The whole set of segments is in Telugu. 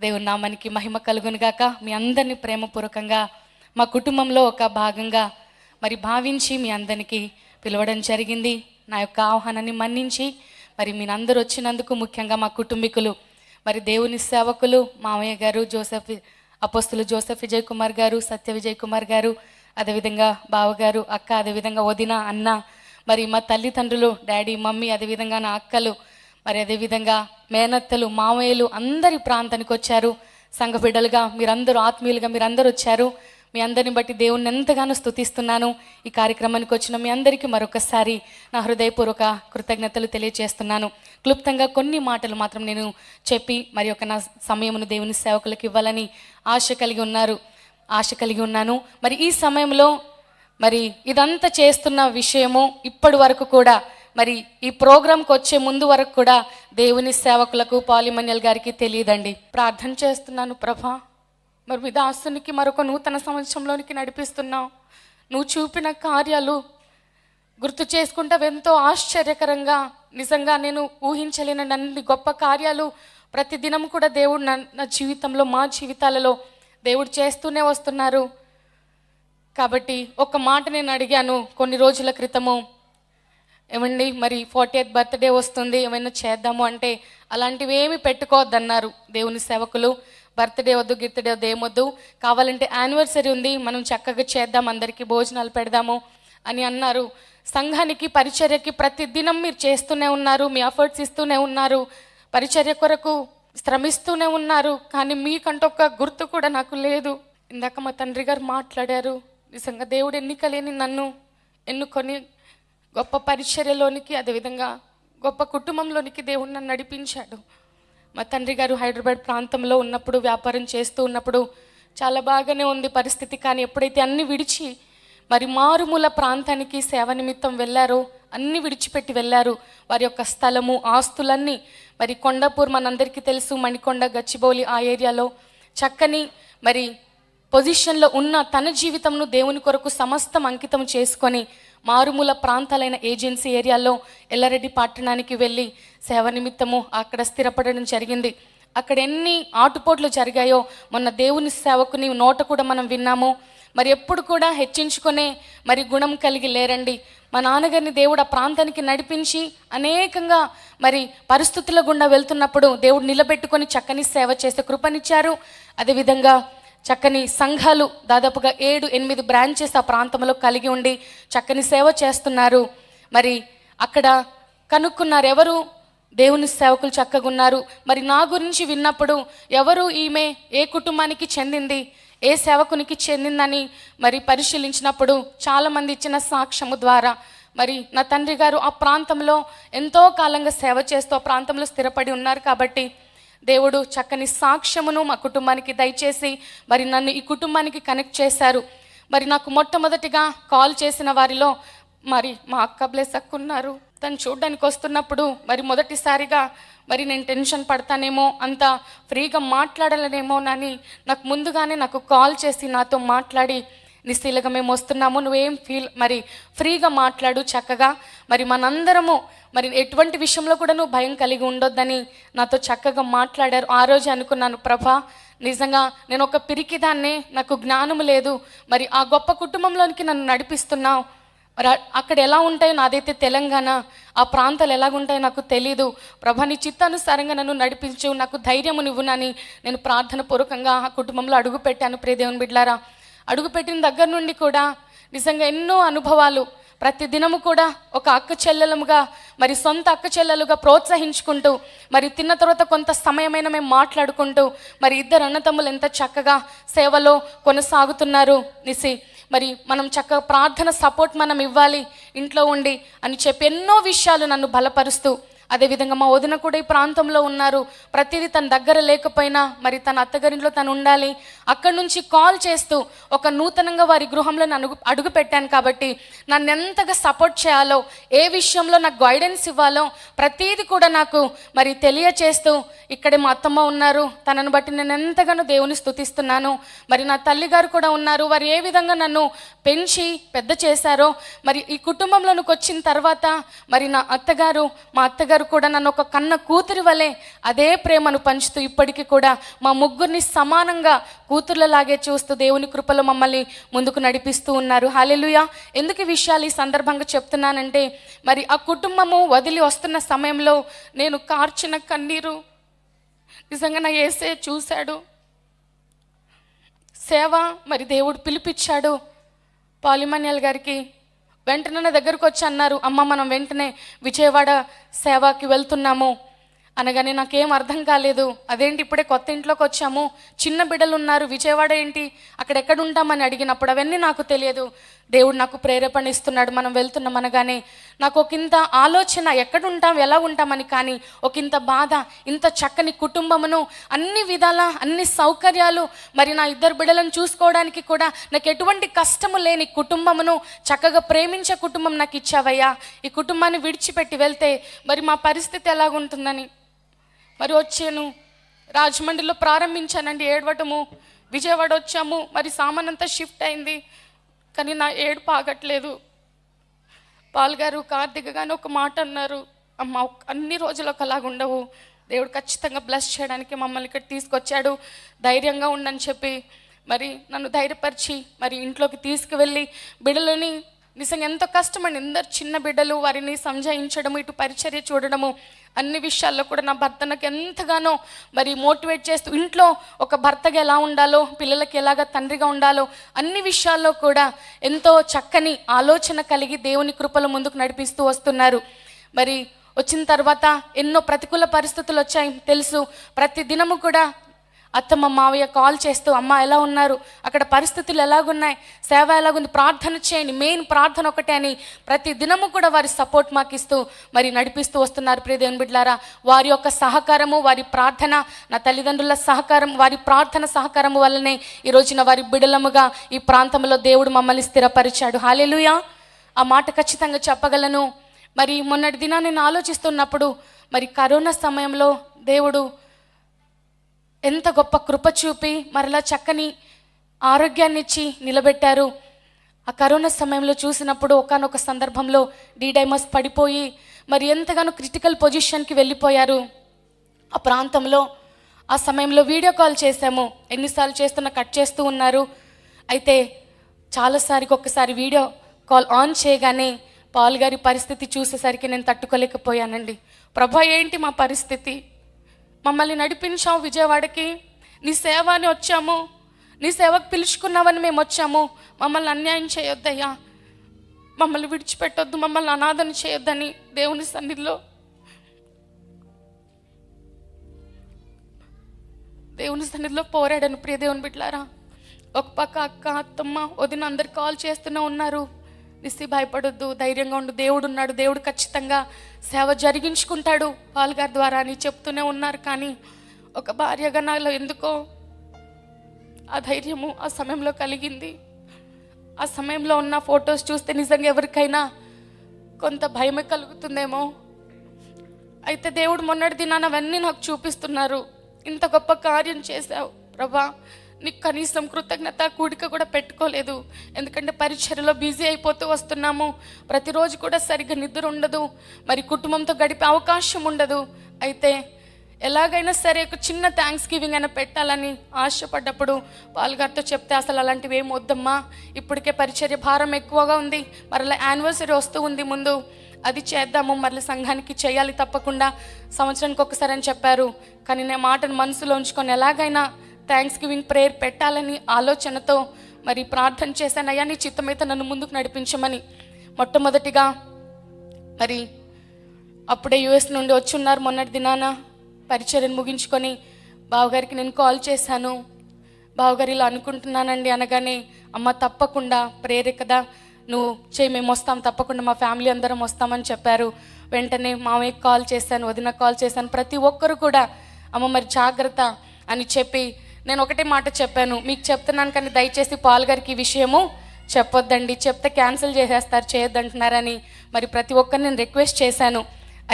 దేవుని నామానికి మహిమ కలుగును గాక. మీ అందరినీ ప్రేమపూర్వకంగా మా కుటుంబంలో ఒక భాగంగా మరి భావించి మీ అందరికీ పిలవడం జరిగింది. నా యొక్క ఆహ్వానాన్ని మన్నించి మరి మీరందరూ వచ్చినందుకు, ముఖ్యంగా మా కుటుంబీకులు, మరి దేవుని సేవకులు మామయ్య గారు జోసెఫ్, అపోస్తులు జోసెఫ్ విజయ్ కుమార్ గారు, సత్య విజయ్ కుమార్ గారు, అదేవిధంగా బావగారు, అక్క, అదేవిధంగా వదిన, అన్న, మరి మా తల్లిదండ్రులు, డాడీ, మమ్మీ, అదేవిధంగా నా అక్కలు, మరి అదేవిధంగా మేనత్తలు, మామయ్యలు అందరి ప్రాంతానికి వచ్చారు. సంఘ బిడ్డలుగా మీరందరూ, ఆత్మీయులుగా మీరందరూ వచ్చారు. మీ అందరిని బట్టి దేవుణ్ణి ఎంతగానో స్తుతిస్తున్నాను. ఈ కార్యక్రమానికి వచ్చిన మీ అందరికీ మరొకసారి నా హృదయపూర్వక కృతజ్ఞతలు తెలియజేస్తున్నాను. క్లుప్తంగా కొన్ని మాటలు మాత్రం నేను చెప్పి మరి ఒక నా సమయమును దేవుని సేవకులకు ఇవ్వాలని ఆశ కలిగి ఉన్నాను. మరి ఈ సమయంలో మరి ఇదంతా చేస్తున్న విషయము ఇప్పటి వరకు కూడా, మరి ఈ ప్రోగ్రాంకి వచ్చే ముందు వరకు కూడా దేవుని సేవకులకు, పాలిమన్యల్ గారికి తెలియదండి. ప్రార్థన చేస్తున్నాను, ప్రభా, మరి మీ దాసునికి మరొక నూతన సంవత్సరంలోనికి నడిపిస్తున్నావు. నువ్వు చూపిన కార్యాలు గుర్తు చేసుకుంటే ఎంతో ఆశ్చర్యకరంగా, నిజంగా నేను ఊహించలేని అన్ని గొప్ప కార్యాలు ప్రతిదినం కూడా దేవుడు నా జీవితంలో, మా జీవితాలలో దేవుడు చేస్తూనే వస్తున్నారు. కాబట్టి ఒక మాట నేను అడిగాను కొన్ని రోజుల క్రితము, ఏమండి మరి 40th బర్త్డే వస్తుంది, ఏమైనా చేద్దాము అంటే అలాంటివి ఏమి పెట్టుకోవద్దన్నారు దేవుని సేవకులు. బర్త్డే వద్దు, గిర్త్డే వద్దు, ఏమొద్దు, కావాలంటే యానివర్సరీ ఉంది, మనం చక్కగా చేద్దాం, అందరికీ భోజనాలు పెడదాము అని అన్నారు. సంఘానికి, పరిచర్యకి ప్రతి దినం మీరు చేస్తూనే ఉన్నారు, మీ ఎఫర్ట్స్ ఇస్తూనే ఉన్నారు, పరిచర్య కొరకు శ్రమిస్తూనే ఉన్నారు. కానీ మీకంటూ ఒక గుర్తు కూడా నాకు లేదు. ఇందాక మా తండ్రి గారు మాట్లాడారు, నిజంగా దేవుడు ఎన్నికలేని నన్ను ఎన్నుకొని గొప్ప పరిచర్యలోనికి, అదేవిధంగా గొప్ప కుటుంబంలోనికి దేవుడు నన్ను నడిపించాడు. మా తండ్రి గారు హైదరాబాద్ ప్రాంతంలో ఉన్నప్పుడు, వ్యాపారం చేస్తూ ఉన్నప్పుడు చాలా బాగానే ఉంది పరిస్థితి. కానీ ఎప్పుడైతే అన్ని విడిచి మరి మారుమూల ప్రాంతానికి సేవ నిమిత్తం వెళ్ళారో, అన్ని విడిచిపెట్టి వెళ్ళారు. వారి యొక్క స్థలము, ఆస్తులన్నీ మరి కొండాపూర్, మనందరికీ తెలుసు, మణికొండ, గచ్చిబౌలి, ఆ ఏరియాలో చక్కని మరి పొజిషన్లో ఉన్న తన జీవితంను దేవుని కొరకు సమస్తం అంకితం చేసుకొని మారుమూల ప్రాంతాలైన ఏజెన్సీ ఏరియాలో ఎల్లారెడ్డి పట్టణానికి వెళ్ళి సేవ నిమిత్తము అక్కడ స్థిరపడడం జరిగింది. అక్కడ ఎన్ని ఆటుపోట్లు జరిగాయో మొన్న దేవుని సేవకుని నోట కూడా మనం విన్నాము. మరి ఎప్పుడు కూడా హెచ్చించుకునే మరి గుణం కలిగి లేరండి. మా నాన్నగారిని దేవుడు ఆ ప్రాంతానికి నడిపించి అనేకంగా మరి పరిస్థితుల గుండా వెళ్తున్నప్పుడు దేవుడు నిలబెట్టుకొని చక్కని సేవ చేసే కృపనిచ్చారు. అదేవిధంగా చక్కని సంఘాలు దాదాపుగా 7-8 బ్రాంచెస్ ఆ ప్రాంతంలో కలిగి ఉండి చక్కని సేవ చేస్తున్నారు. మరి అక్కడ కనుక్కున్నారు ఎవరు దేవుని సేవకులు చక్కగా ఉన్నారు. మరి నా గురించి విన్నప్పుడు ఎవరు ఈమె, ఏ కుటుంబానికి చెందింది, ఏ సేవకునికి చెందిందని మరి పరిశీలించినప్పుడు చాలామంది ఇచ్చిన సాక్ష్యము ద్వారా మరి నా తండ్రి గారు ఆ ప్రాంతంలో ఎంతో కాలంగా సేవ చేస్తూ ఆ ప్రాంతంలో స్థిరపడి ఉన్నారు. కాబట్టి దేవుడు చక్కని సాక్ష్యమును మా కుటుంబానికి దయచేసి మరి నన్ను ఈ కుటుంబానికి కనెక్ట్ చేశారు. మరి నాకు మొట్టమొదటిగా కాల్ చేసిన వారిలో మరి మా అక్క బ్లెస్ అక్క ఉన్నారు. తను చూడడానికి వస్తున్నప్పుడు మరి మొదటిసారిగా మరి నేను టెన్షన్ పడతానేమో, అంత ఫ్రీగా మాట్లాడాలనేమోనని నాకు ముందుగానే నాకు కాల్ చేసి నాతో మాట్లాడి, నిశ్చీలుగా మేము వస్తున్నాము, నువ్వేం మరి ఫ్రీగా మాట్లాడు చక్కగా, మరి మనందరము మరి ఎటువంటి విషయంలో కూడా నువ్వు భయం కలిగి ఉండొద్దని నాతో చక్కగా మాట్లాడారు. ఆ రోజు అనుకున్నాను, ప్రభా, నిజంగా నేను ఒక పిరికిదాన్నే, నాకు జ్ఞానం లేదు, మరి ఆ గొప్ప కుటుంబంలోనికి నన్ను నడిపిస్తున్నావు. మరి అక్కడ ఎలా ఉంటాయో, నాదైతే తెలంగాణ, ఆ ప్రాంతాలు ఎలాగుంటాయో నాకు తెలీదు. ప్రభా, నీ చిత్తానుసారంగా నన్ను నడిపించు, నాకు ధైర్యము నువ్వునని నేను ప్రార్థన పూర్వకంగా ఆ కుటుంబంలో అడుగుపెట్టాను. ప్రియ దేవుని బిడ్డలారా, అడుగుపెట్టిన దగ్గర నుండి కూడా నిజంగా ఎన్నో అనుభవాలు, ప్రతి దినము కూడా ఒక అక్క చెల్లెలుగా, మరి సొంత అక్క చెల్లెలుగా ప్రోత్సహించుకుంటూ, మరి తిన్న తర్వాత కొంత సమయమైనా మేము మాట్లాడుకుంటూ, మరి ఇద్దరు అన్నతమ్ములు ఎంత చక్కగా సేవలో కొనసాగుతున్నారు. మరి మనం చక్కగా ప్రార్థన సపోర్ట్ మనం ఇవ్వాలి ఇంట్లో ఉండి అని చెప్పి ఎన్నో విషయాలు నన్ను బలపరుస్తూ, అదేవిధంగా మా వదిన కూడా ఈ ప్రాంతంలో ఉన్నారు. ప్రతిదీ తన దగ్గర లేకపోయినా మరి తన అత్తగారింట్లో తను ఉండాలి. అక్కడి నుంచి కాల్ చేస్తూ ఒక నూతనంగా వారి గృహంలో నన్ను అడుగు పెట్టాను. కాబట్టి నన్ను ఎంతగా సపోర్ట్ చేయాలో, ఏ విషయంలో నాకు గైడెన్స్ ఇవ్వాలో ప్రతిదీ కూడా నాకు మరి తెలియచేస్తూ, ఇక్కడే మా అత్తమ్మ ఉన్నారు, తనను బట్టి నేను ఎంతగానో దేవుని స్తుతిస్తున్నాను. మరి నా తల్లిగారు కూడా ఉన్నారు, వారు ఏ విధంగా నన్ను పెంచి పెద్ద చేశారో, మరి ఈ కుటుంబంలోనికి వచ్చిన తర్వాత మరి నా అత్తగారు, మా అత్తగారు గారు కూడా నన్ను ఒక కన్న కూతురి వలె అదే ప్రేమను పంచుతూ ఇప్పటికీ కూడా మా ముగ్గురిని సమానంగా కూతుర్లలాగే చూస్తూ దేవుని కృపలో మమ్మల్ని ముందుకు నడిపిస్తూ ఉన్నారు. హల్లెలూయా. ఎందుకు ఈ విషయాలు ఈ సందర్భంగా చెప్తున్నానంటే, మరి ఆ కుటుంబము వదిలి వస్తున్న సమయంలో నేను కార్చిన కన్నీరు నిజంగా నా యేసే చూశాడు. సేవ మరి దేవుడు పిలిపించాడు. పాలిమన్యాల్ గారికి వెంటనే నా దగ్గరకు వచ్చి అన్నారు, అమ్మ మనం వెంటనే విజయవాడ సేవకి వెళ్తున్నాము అనగానే నాకేం అర్థం కాలేదు. అదేంటి ఇప్పుడే కొత్త ఇంట్లోకి వచ్చాము, చిన్న బిడ్డలు ఉన్నారు, విజయవాడ ఏంటి, అక్కడ ఎక్కడ ఉంటామని అడిగినప్పుడు అవన్నీ నాకు తెలియదు. దేవుడు నాకు ప్రేరేపణ ఇస్తున్నాడు, మనం వెళ్తున్నాం అనగానే నాకు ఒకంత ఆలోచన, ఎక్కడ ఉంటాం ఎలా ఉంటామని. కానీ ఒకంత బాధ, ఇంత చక్కని కుటుంబమును, అన్ని విధాల అన్ని సౌకర్యాలు, మరి నా ఇద్దరు బిడ్డలను చూసుకోవడానికి కూడా నాకు ఎటువంటి కష్టము లేని కుటుంబమును, చక్కగా ప్రేమించే కుటుంబం నాకు ఇచ్చావయ్యా. ఈ కుటుంబాన్ని విడిచిపెట్టి వెళ్తే మరి మా పరిస్థితి ఎలాగుంటుందని మరి వచ్చాను. రాజమండ్రిలో ప్రారంభించానండి ఏడవటము. విజయవాడ వచ్చాము, మరి సామాన్ అంతా షిఫ్ట్ అయింది. కానీ నా ఏడుపు ఆగట్లేదు. పాల్గారు కార్తీక గాని ఒక మాట అన్నారు, అమ్మ అన్ని రోజులు ఒకలాగా ఉండవు, దేవుడు ఖచ్చితంగా బ్లెస్ చేయడానికి మమ్మల్ని ఇక్కడ తీసుకొచ్చాడు, ధైర్యంగా ఉండని చెప్పి మరి నన్ను ధైర్యపరిచి మరి ఇంట్లోకి తీసుకువెళ్ళి బిడ్డలని నిజంగా ఎంతో కష్టమండి. అందరు చిన్న బిడ్డలు, వారిని సంజాయించడము, ఇటు పరిచర్య చూడడము, అన్ని విషయాల్లో కూడా నా భర్త నాకు ఎంతగానో మరి మోటివేట్ చేస్తూ, ఇంట్లో ఒక భర్తగా ఎలా ఉండాలో, పిల్లలకి ఎలాగ తండ్రిగా ఉండాలో, అన్ని విషయాల్లో కూడా ఎంతో చక్కని ఆలోచన కలిగి దేవుని కృపలో ముందుకు నడిపిస్తూ వస్తున్నారు. మరి వచ్చిన తర్వాత ఎన్నో ప్రతికూల పరిస్థితులు వచ్చాయి తెలుసు. ప్రతి దినము కూడా అత్తమ్మ మావయ్య కాల్ చేస్తూ, అమ్మ ఎలా ఉన్నారు, అక్కడ పరిస్థితులు ఎలాగున్నాయి, సేవ ఎలాగుంది, ప్రార్థన చేయండి, మెయిన్ ప్రార్థన ఒకటే అని ప్రతి దినము కూడా వారి సపోర్ట్ మాకు ఇస్తూ మరి నడిపిస్తూ వస్తున్నారు. ప్రియ దేవుని బిడ్డలారా, వారి యొక్క సహకారము, వారి ప్రార్థన, నా తల్లిదండ్రుల సహకారం, వారి ప్రార్థన సహకారము వల్లనే ఈ రోజున వారి బిడ్డలముగా ఈ ప్రాంతంలో దేవుడు మమ్మల్ని స్థిరపరిచాడు. హల్లెలూయా. ఆ మాట ఖచ్చితంగా చెప్పగలను. మరి మొన్నటి దినా నేను ఆలోచిస్తున్నప్పుడు మరి కరోనా సమయంలో దేవుడు ఎంత గొప్ప కృప చూపి మరలా చక్కని ఆరోగ్యాన్ని ఇచ్చి నిలబెట్టారు. ఆ కరోనా సమయంలో చూసినప్పుడు ఒకానొక సందర్భంలో డైమస్ పడిపోయి మరి ఎంతగానో క్రిటికల్ పొజిషన్కి వెళ్ళిపోయారు. ఆ ప్రాంతంలో ఆ సమయంలో వీడియో కాల్ చేశాము, ఎన్నిసార్లు చేస్తున్నా కట్ చేస్తూ ఉన్నారు. అయితే చాలాసారికి ఒక్కసారి వీడియో కాల్ ఆన్ చేయగానే పాల్ గారి పరిస్థితి చూసేసరికి నేను తట్టుకోలేకపోయానండి. ప్రభా ఏంటి మా పరిస్థితి, మమ్మల్ని నడిపించావు విజయవాడకి, నీ సేవ అని వచ్చాము, నీ సేవకు పిలుచుకున్నావని మేము వచ్చాము, మమ్మల్ని అన్యాయం చేయొద్దయ్యా, మమ్మల్ని విడిచిపెట్టొద్దు, మమ్మల్ని అనాథన చేయొద్దని దేవుని సన్నిధిలో పోరాడాను. ప్రియ దేవుని బిడ్డలారా, ఒక పక్క అక్క, అత్తమ్మ, వదిన అందరు కాల్ చేస్తూనే ఉన్నారు, నిస్సి భయపడొద్దు, ధైర్యంగా ఉండు, దేవుడు ఉన్నాడు, దేవుడు ఖచ్చితంగా సేవ జరిగించుకుంటాడు పాల్ గారి ద్వారా అని చెప్తూనే ఉన్నారు. కానీ ఒక భార్యగా నాలో ఎందుకో ఆ ధైర్యము ఆ సమయంలో కలిగింది. ఆ సమయంలో ఉన్న ఫొటోస్ చూస్తే నిజంగా ఎవరికైనా కొంత భయమే కలుగుతుందేమో. అయితే దేవుడు మొన్నటి దినాన అవన్నీ నాకు చూపిస్తున్నారు. ఇంత గొప్ప కార్యం చేశావు ప్రభా, నీకు కనీసం కృతజ్ఞత కూడిక కూడా పెట్టుకోలేదు. ఎందుకంటే పరిచర్యలో బిజీ అయిపోతూ వస్తున్నాము, ప్రతిరోజు కూడా సరిగ్గా నిద్ర ఉండదు, మరి కుటుంబంతో గడిపే అవకాశం ఉండదు. అయితే ఎలాగైనా సరే ఒక చిన్న థ్యాంక్స్ గివింగ్ అయినా పెట్టాలని ఆశపడ్డప్పుడు పాల్గారితో చెప్తే, అసలు అలాంటివి ఏం వద్దమ్మా, ఇప్పటికే పరిచర్య భారం ఎక్కువగా ఉంది, మరలా యానివర్సరీ వస్తూ ఉంది ముందు, అది చేద్దాము, మరలా సంఘానికి చేయాలి తప్పకుండా, సంవత్సరానికి ఒకసారి అని చెప్పారు. కానీ నేను మాటను మనసులో ఉంచుకొని ఎలాగైనా థ్యాంక్స్ గివింగ్ ప్రేయర్ పెట్టాలని ఆలోచనతో మరి ప్రార్థన చేశాను. అయ్యా నీ చిత్తమైతే నన్ను ముందుకు నడిపించమని. మొట్టమొదటిగా మరి అప్పుడే యుఎస్ నుండి వచ్చి ఉన్నారు. మొన్నటి దినాన పరిచర్యను ముగించుకొని బావగారికి నేను కాల్ చేశాను. బావగారు ఇలా అనుకుంటున్నానండి అనగానే, అమ్మ తప్పకుండా ప్రేరే కదా, నువ్వు చేయి, మేము వస్తాం, తప్పకుండా మా ఫ్యామిలీ అందరం వస్తామని చెప్పారు. వెంటనే మామయ్యకి కాల్ చేశాను, వదిన కాల్ చేశాను. ప్రతి ఒక్కరు కూడా అమ్మ మరి జాగ్రత్త అని చెప్పి, నేను ఒకటే మాట చెప్పాను, మీకు చెప్తున్నాను కానీ దయచేసి పాల్ గారికి ఈ విషయము చెప్పొద్దండి, చెప్తే క్యాన్సిల్ చేసేస్తారు, చేయొద్దంటున్నారని మరి ప్రతి ఒక్కరిని నేను రిక్వెస్ట్ చేశాను.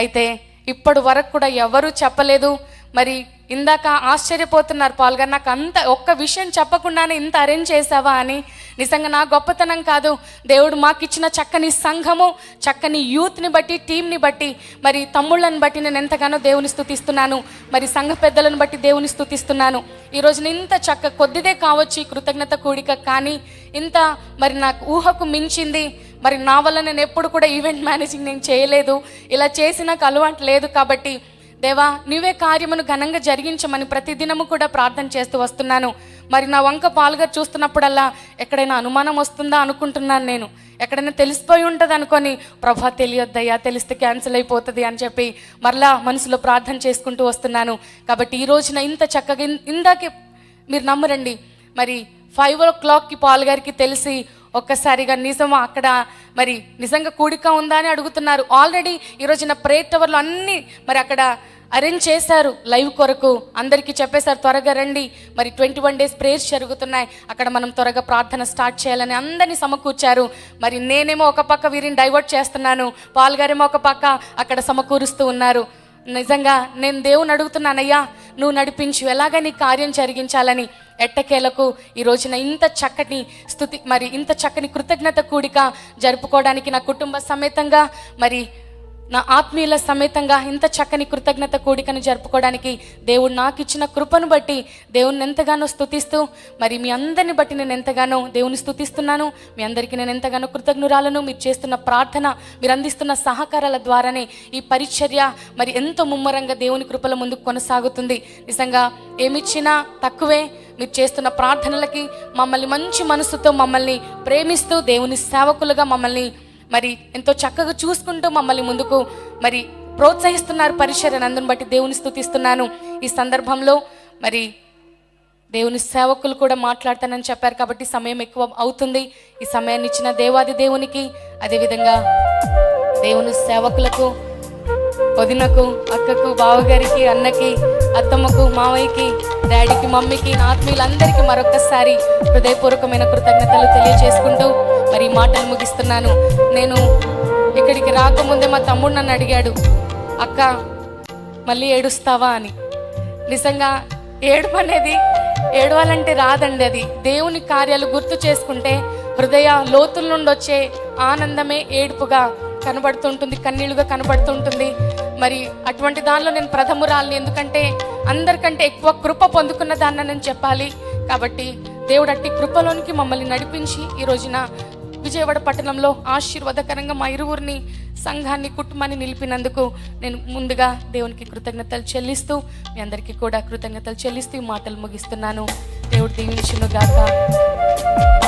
అయితే ఇప్పటి వరకు కూడా ఎవరూ చెప్పలేదు. మరి ఇందాక ఆశ్చర్యపోతున్నారు పాల్ గారు, నాకు అంత ఒక్క విషయం చెప్పకుండానే ఇంత అరేంజ్ చేసావా అని. నిజంగా నా గొప్పతనం కాదు, దేవుడు మాకు ఇచ్చిన చక్కని సంఘము, చక్కని యూత్ని బట్టి, టీంని బట్టి, మరి తమ్ముళ్ళని బట్టి నేను ఎంతగానో దేవుని స్తుతిస్తున్నాను. మరి సంఘ పెద్దలను బట్టి దేవుని స్తుతిస్తున్నాను. ఈరోజు ఇంత కొద్దిదే కావచ్చు ఈ కృతజ్ఞత కూడిక, కానీ ఇంత మరి నాకు ఊహకు మించింది. మరి నా వల్ల నేను ఎప్పుడు కూడా ఈవెంట్ మేనేజింగ్ నేను చేయలేదు, ఇలా చేసి నాకు అలవాటు లేదు. కాబట్టి దేవా, నీవే కార్యమును ఘనంగా జరిగించమని ప్రతిదినము కూడా ప్రార్థన చేస్తూ వస్తున్నాను. మరి నా వంక పాలుగా చూస్తున్నప్పుడల్లా ఎక్కడైనా అనుమానం వస్తుందా అనుకుంటున్నాను, నేను ఎక్కడైనా తెలిసిపోయి ఉంటుంది అనుకొని, ప్రభా తెలియొద్దయ్యా, తెలిస్తే క్యాన్సిల్ అయిపోతుంది అని చెప్పి మరలా మనసులో ప్రార్థన చేసుకుంటూ వస్తున్నాను. కాబట్టి ఈ రోజున ఇంత చక్కగా, ఇందాకే మీరు నమ్మరండి, మరి 5 o'clockకి పాల్ గారికి తెలిసి ఒక్కసారిగా నిజమా అక్కడ మరి నిజంగా కూడిక ఉందా అని అడుగుతున్నారు. ఆల్రెడీ ఈరోజున ప్రేయర్ టవర్లో అన్నీ మరి అక్కడ అరేంజ్ చేశారు, లైవ్ కొరకు అందరికీ చెప్పేశారు, త్వరగా రండి, మరి 21 days ప్రేయర్స్ జరుగుతున్నాయి, అక్కడ మనం త్వరగా ప్రార్థన స్టార్ట్ చేయాలని అందరినీ సమకూర్చారు. మరి నేనేమో ఒక పక్క వీరిని డైవర్ట్ చేస్తున్నాను, పాల్ గారేమో ఒక పక్క అక్కడ సమకూరుస్తూ ఉన్నారు. నిజంగా నేను దేవుని అడుగుతున్నానయ్యా, నువ్వు నడిపించు, ఎలాగ నీ కార్యం జరిగించాలని. ఎట్టకేలకు ఈ రోజున ఇంత చక్కని స్తుతి, మరి ఇంత చక్కని కృతజ్ఞత కూడిక జరుపుకోవడానికి నా కుటుంబ సమేతంగా, మరి నా ఆత్మీయుల సమేతంగా ఇంత చక్కని కృతజ్ఞత కూడికను జరుపుకోవడానికి దేవుడు నాకు ఇచ్చిన కృపను బట్టి దేవుని ఎంతగానో స్తుతిస్తూ, మరి మీ అందరిని బట్టి నేను ఎంతగానో దేవుని స్తుతిస్తున్నాను. మీ అందరికీ నేను ఎంతగానో కృతజ్ఞురాలను. మీరు చేస్తున్న ప్రార్థన, మీరు అందిస్తున్న సహకారాల ద్వారానే ఈ పరిచర్య మరి ఎంతో ముమ్మరంగా దేవుని కృపల ముందుకు కొనసాగుతుంది. నిజంగా ఏమిచ్చినా తక్కువే. మీరు చేస్తున్న ప్రార్థనలకి మమ్మల్ని మంచి మనసుతో మమ్మల్ని ప్రేమిస్తూ దేవుని సేవకులుగా మమ్మల్ని మరి ఎంతో చక్కగా చూసుకుంటూ మమ్మల్ని ముందుకు మరి ప్రోత్సహిస్తున్నారు పరిచర్యను. అందుని బట్టి దేవుని స్తుతిస్తున్నాను. ఈ సందర్భంలో మరి దేవుని సేవకులు కూడా మాట్లాడతానని చెప్పారు కాబట్టి సమయం ఎక్కువ అవుతుంది. ఈ సమయాన్ని ఇచ్చిన దేవాది దేవునికి, అదేవిధంగా దేవుని సేవకులకు, వదినకు, అక్కకు, బావగారికి, అన్నకి, అత్తమ్మకు, మావయ్యకి, డాడీకి, మమ్మీకి, నా ఆత్మీయులందరికీ మరొకసారి హృదయపూర్వకమైన కృతజ్ఞతలు తెలియజేసుకుంటూ మరి మాటలు ముగిస్తున్నాను. నేను ఇక్కడికి రాకముందే మా తమ్ముడు నన్ను అడిగాడు, అక్క మళ్ళీ ఏడుస్తావా అని. నిజంగా ఏడుపు అనేది ఏడవాలంటే రాదండి, అది దేవుని కార్యాలు గుర్తు చేసుకుంటే హృదయ లోతుల నుండి వచ్చే ఆనందమే ఏడుపుగా కనబడుతుంటుంది, కన్నీళ్లుగా కనబడుతుంటుంది. మరి అటువంటి దానిలో నేను ప్రథమురాలిని, ఎందుకంటే అందరికంటే ఎక్కువ కృప పొందుకున్న దాన్ని నేను చెప్పాలి. కాబట్టి దేవుడు అట్టి కృపలోనికి మమ్మల్ని నడిపించి ఈ రోజున విజయవాడ పట్టణంలో ఆశీర్వాదకరంగా మా ఇరువురిని, సంఘాన్ని, కుటుంబాన్ని నిలిపినందుకు నేను ముందుగా దేవునికి కృతజ్ఞతలు చెల్లిస్తూ, మీ అందరికీ కూడా కృతజ్ఞతలు చెల్లిస్తూ ఈ మాటలు ముగిస్తున్నాను. దేవుడు దీవించును గాక.